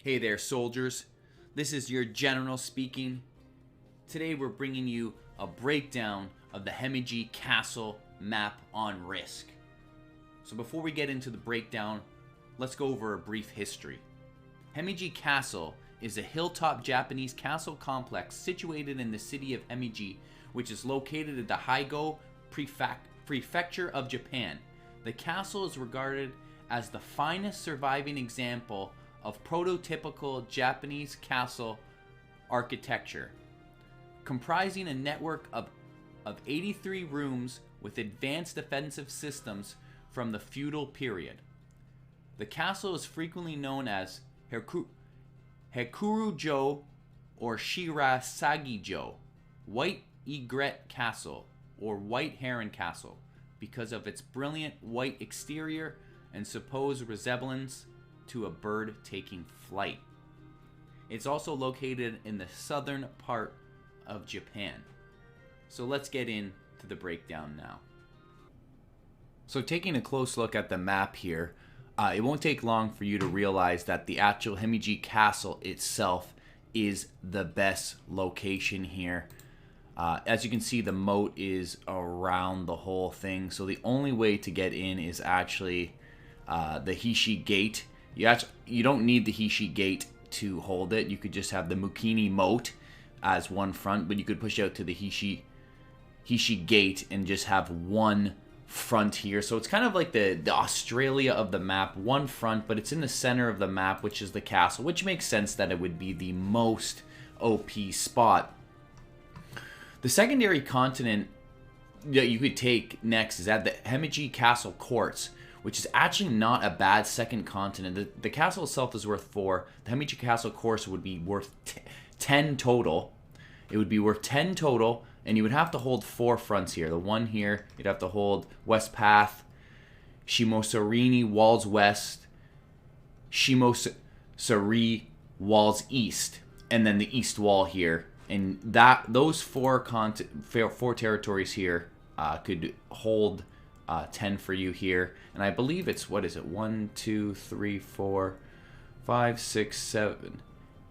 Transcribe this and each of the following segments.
Hey there, soldiers. This is your general speaking. Today we're bringing you a breakdown of the Himeji Castle map on Risk. So before we get into the breakdown, let's go over a brief history. Himeji Castle is a hilltop Japanese castle complex situated in the city of Himeji, which is located in the Higo prefecture of Japan. The castle is regarded as the finest surviving example of prototypical Japanese castle architecture, comprising a network of 83 rooms with advanced defensive systems from the feudal period. The castle is frequently known as Hekuru-jo or Shirasagi-jo, White Egret Castle or White Heron Castle, because of its brilliant white exterior and supposed resemblance to a bird taking flight. It's also located in the southern part of Japan. So let's get into the breakdown now. So taking a close look at the map here, it won't take long for you to realize that the actual Himeji Castle itself is the best location here. As you can see, the moat is around the whole thing, so the only way to get in is actually the Hishi Gate. You don't need the Hishi Gate to hold it. You could just have the Mukini Moat as one front, but you could push out to the Hishi Gate and just have one front here. So it's kind of like the Australia of the map, one front, but it's in the center of the map, which is the castle, which makes sense that it would be the most OP spot. The secondary continent that you could take next is at the Himeji Castle Courts, which is actually not a bad second continent. The castle itself is worth 4. The Himeji Castle Course would be worth 10 total. It would be worth 10 total, and you would have to hold 4 fronts here. The one here, you'd have to hold West Path, Shimosarini Walls West, Shimosari Walls East, and then the East Wall here. And those four territories here could hold 10 for you here. And I believe it's, what is it, 1, 2, 3, 4, 5, 6, 7,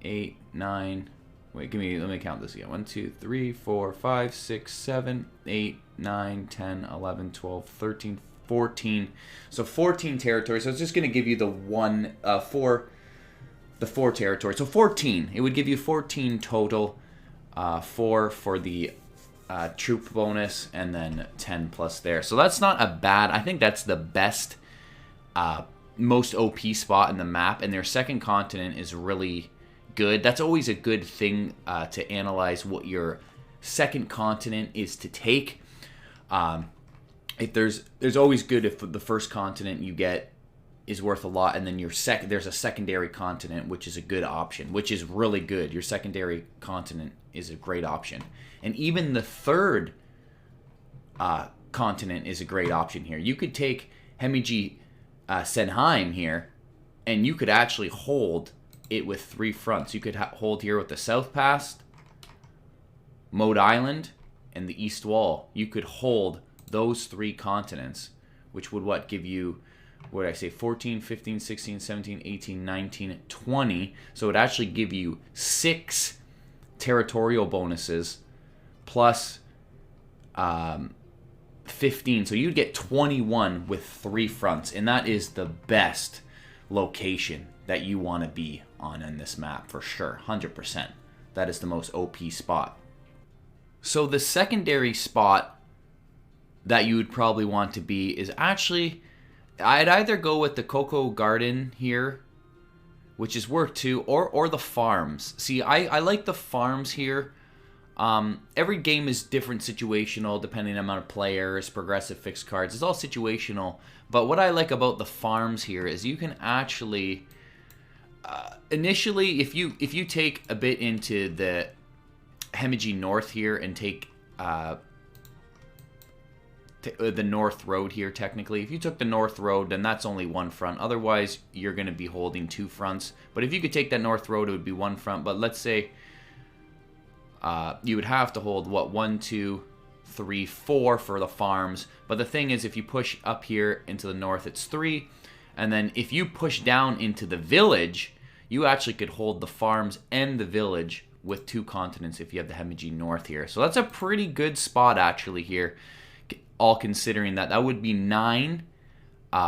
8, 9. Wait, let me count this again. 1, 2, 3, 4, 5, 6, 7, 8, 9, 10, 11, 12, 13, 14. So 14 territories. So it's just going to give you the 4 territories. So 14. It would give you 14 total. 4 for the troop bonus, and then 10 plus there. So that's not a bad. I think that's the best, most OP spot in the map, and their second continent is really good. That's always a good thing to analyze what your second continent is to take. If there's always good if the first continent you get is worth a lot, and then there's a secondary continent, which is a good option, which is really good. Your secondary continent is a great option. And even the third continent is a great option here. You could take Himeji Senheim here, and you could actually hold it with 3 fronts. You could hold here with the South Pass, Mode Island, and the East Wall. You could hold those 3 continents, which would give you, what did I say, 14, 15, 16, 17, 18, 19, 20. So it would actually give you 6 territorial bonuses plus 15. So you'd get 21 with 3 fronts. And that is the best location that you want to be on in this map for sure. 100%. That is the most OP spot. So the secondary spot that you would probably want to be is actually, I'd either go with the Coco Garden here, which is worth 2, or the farms. See, I like the farms here. Every game is different situational, depending on the amount of players, progressive fixed cards. It's all situational. But what I like about the farms here is you can actually, initially, if you take a bit into the Himeji North here and take the North Road here, technically. If you took the North Road, then that's only 1 front. Otherwise, you're going to be holding 2 fronts. But if you could take that North Road, it would be 1 front. But let's say you would have to hold, 1, 2, 3, 4 for the farms. But the thing is, if you push up here into the north, it's 3. And then if you push down into the village, you actually could hold the farms and the village with 2 continents if you have the Himeji North here. So that's a pretty good spot actually here, all considering that. That would be 9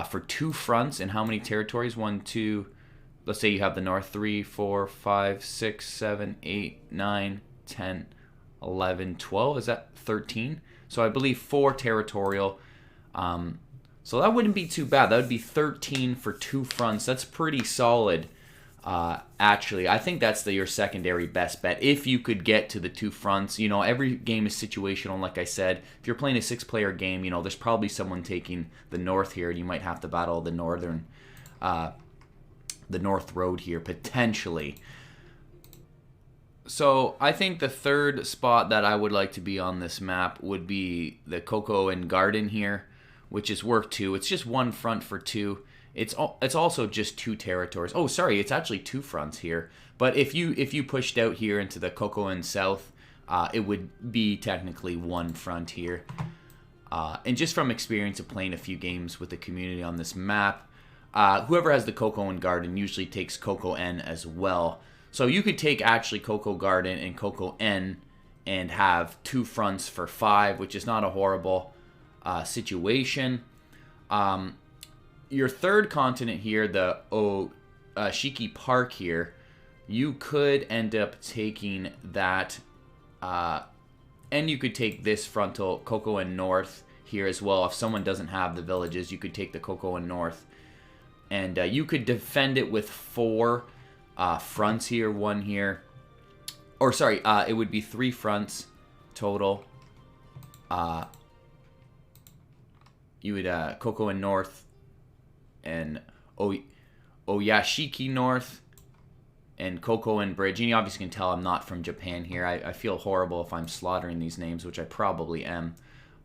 for 2 fronts. And how many territories? 1, 2, let's say you have the North, 3, 4, 5, 6, 7, 8, 9, 10, 11, 12. Is that 13? So I believe 4 territorial. So that wouldn't be too bad. That would be 13 for 2 fronts. That's pretty solid. Actually, I think that's your secondary best bet if you could get to the 2 fronts. You know, every game is situational. Like I said, if you're playing a 6-player game, you know, there's probably someone taking the North here, and you might have to battle the North Road here potentially. So I think the third spot that I would like to be on this map would be the Coco Garden here, which is work 2. It's just 1 front for 2. It's also just 2 territories. Oh, sorry, it's actually 2 fronts here. But if you pushed out here into the Coco South, it would be technically 1 front here. And just from experience of playing a few games with the community on this map, whoever has the Coco Garden usually takes Coco N as well. So you could take actually Coco Garden and Coco N and have 2 fronts for 5, which is not a horrible situation. Your third continent here, the Shiki Park here, you could end up taking that, and you could take this frontal Coco North here as well. If someone doesn't have the villages, you could take the Coco North, and you could defend it with 4 fronts here, 1 here, or sorry, it would be 3 fronts total. You would Coco North and Oyashiki North and Coco Bridge. And you obviously can tell I'm not from Japan here. I feel horrible if I'm slaughtering these names, which I probably am,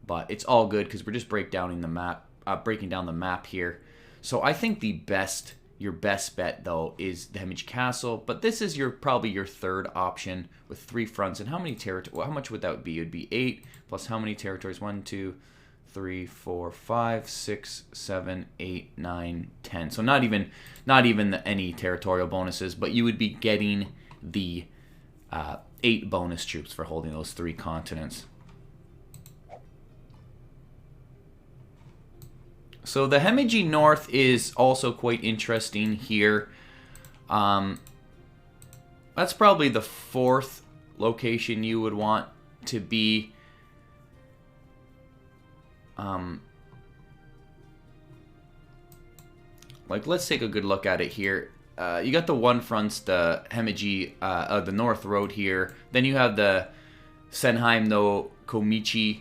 but it's all good because we're just breaking down the map here. So I think your best bet though is the Himeji Castle, but this is probably your third option with 3 fronts. And how many territories? Well, how much would that be? It would be 8 plus how many territories? 1, 2, 3, 4, 5, 6, 7, 8, 9, 10. So not even any territorial bonuses, but you would be getting the 8 bonus troops for holding those 3 continents. So the Himeji North is also quite interesting here. That's probably the 4th location you would want to be. Like, let's take a good look at it here. You got the 1 fronts, the Himeji, the North Road here. Then you have the Senheim no Komichi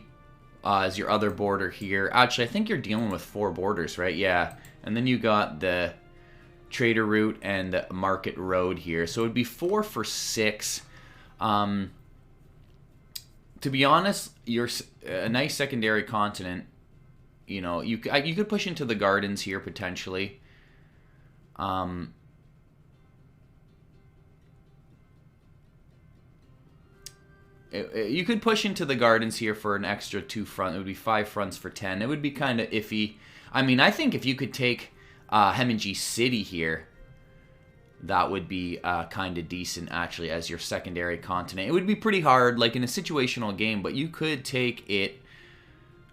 as your other border here. Actually, I think you're dealing with 4 borders, right? Yeah. And then you got the Trader Route and the Market Road here. So it would be 4 for 6. To be honest, you're a nice secondary continent. You know, you could push into the gardens here potentially. You could push into the gardens here for an extra 2 front. It would be 5 fronts for 10. It would be kind of iffy. I mean, I think if you could take Himeji City here, that would be kind of decent actually as your secondary continent. It would be pretty hard, like in a situational game, but you could take it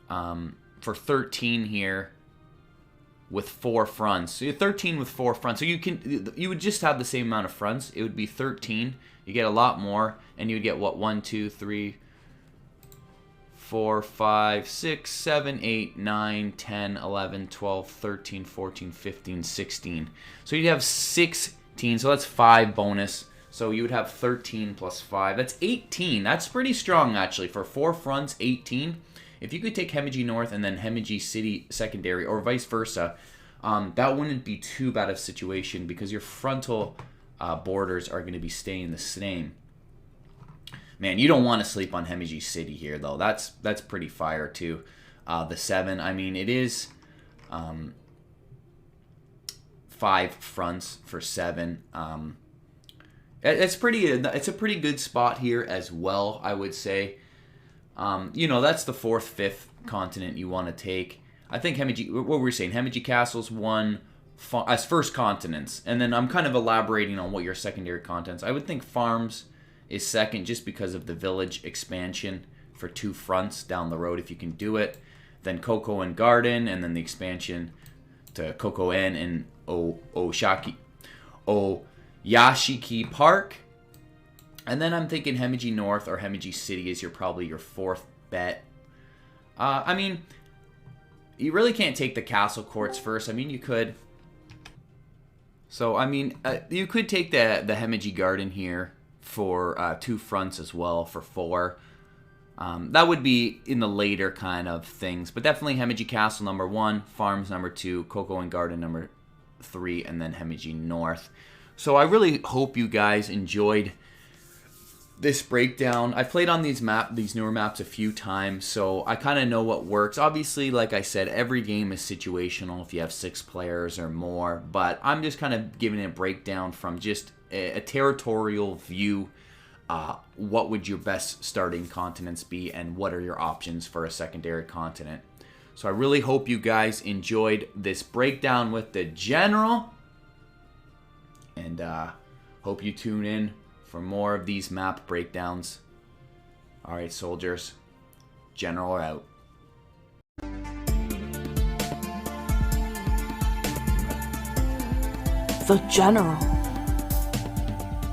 for 13 here with 4 fronts. So you're 13 with 4 fronts. So you would just have the same amount of fronts. It would be 13. You get a lot more, and you would get what? 1, 2, 3, 4, 5, 6, 7, 8, 9, 10, 11, 12, 13, 14, 15, 16. So you'd have 16. So that's 5 bonus. So you would have 13 plus 5. That's 18. That's pretty strong, actually. For 4 fronts, 18. If you could take Himeji North and then Himeji City secondary, or vice versa, that wouldn't be too bad of a situation because your frontal borders are going to be staying the same. Man, you don't want to sleep on Himeji City here, though. That's pretty fire, too. The 7, I mean, it is 5 fronts for 7. It's a pretty good spot here as well, I would say. You know, that's the 4th, 5th continent you want to take. I think Himeji, what were we saying? Himeji Castle's 1, as first continents, and then I'm kind of elaborating on what your secondary continents. I would think farms is second just because of the village expansion for 2 fronts down the road if you can do it. Then Coco and Garden, and then the expansion to Coco N and Oyashiki Park. And then I'm thinking Himeji North or Himeji City is probably your 4th bet. I mean, you really can't take the castle courts first. I mean, you could. So, I mean, you could take the Himeji Garden here for 2 fronts as well for 4. That would be in the later kind of things. But definitely Himeji Castle number 1, Farms number 2, Coco and Garden number 3, and then Himeji North. So I really hope you guys enjoyed this breakdown. I played on these newer maps a few times, so I kind of know what works. Obviously, like I said, every game is situational if you have 6 players or more, but I'm just kind of giving a breakdown from just a territorial view. What would your best starting continents be, and what are your options for a secondary continent? So I really hope you guys enjoyed this breakdown with the general, and hope you tune in for more of these map breakdowns. Alright, soldiers. General out. The General.